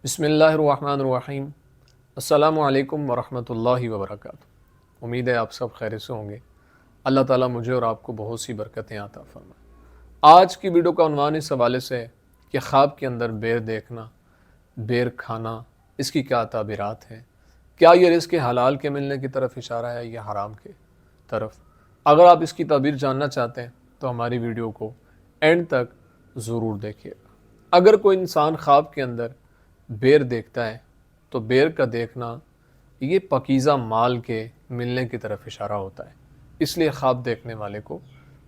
بسم اللہ الرحمن الرحیم۔ السلام علیکم ورحمۃ اللہ وبرکاتہ۔ امید ہے آپ سب خیر سے ہوں گے۔ اللہ تعالیٰ مجھے اور آپ کو بہت سی برکتیں عطا فرمائے۔ آج کی ویڈیو کا عنوان اس حوالے سے ہے کہ خواب کے اندر بیر دیکھنا، بیر کھانا، اس کی کیا تعبیرات ہیں؟ کیا یہ رزق حلال کے ملنے کی طرف اشارہ ہے یا حرام کے طرف؟ اگر آپ اس کی تعبیر جاننا چاہتے ہیں تو ہماری ویڈیو کو اینڈ تک ضرور دیکھیے گا۔ اگر کوئی انسان خواب کے اندر بیر دیکھتا ہے تو بیر کا دیکھنا یہ پاکیزہ مال کے ملنے کی طرف اشارہ ہوتا ہے، اس لیے خواب دیکھنے والے کو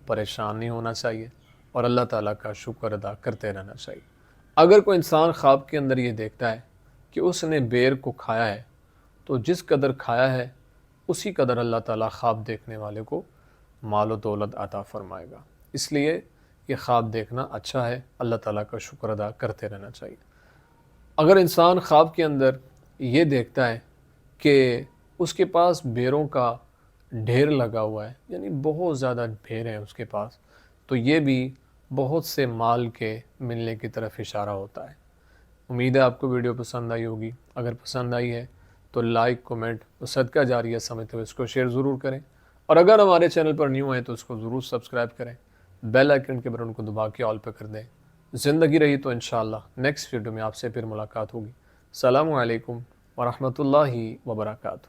پریشان نہیں ہونا چاہیے اور اللہ تعالیٰ کا شکر ادا کرتے رہنا چاہیے۔ اگر کوئی انسان خواب کے اندر یہ دیکھتا ہے کہ اس نے بیر کو کھایا ہے تو جس قدر کھایا ہے اسی قدر اللہ تعالیٰ خواب دیکھنے والے کو مال و دولت عطا فرمائے گا۔ اس لیے یہ خواب دیکھنا اچھا ہے، اللہ تعالیٰ کا شکر ادا کرتے رہنا چاہیے۔ اگر انسان خواب کے اندر یہ دیکھتا ہے کہ اس کے پاس بیروں کا ڈھیر لگا ہوا ہے، یعنی بہت زیادہ بیر ہیں اس کے پاس، تو یہ بھی بہت سے مال کے ملنے کی طرف اشارہ ہوتا ہے۔ امید ہے آپ کو ویڈیو پسند آئی ہوگی۔ اگر پسند آئی ہے تو لائک، کومنٹ اور صدقہ جاریہ سمجھتے ہوئے اس کو شیئر ضرور کریں، اور اگر ہمارے چینل پر نیو ہیں تو اس کو ضرور سبسکرائب کریں، بیل آئیکن کے بٹن کو دبا کے آل پہ کر دیں۔ زندگی رہی تو انشاءاللہ نیکسٹ ویڈیو میں آپ سے پھر ملاقات ہوگی۔ السلام علیکم ورحمۃ اللہ وبرکاتہ۔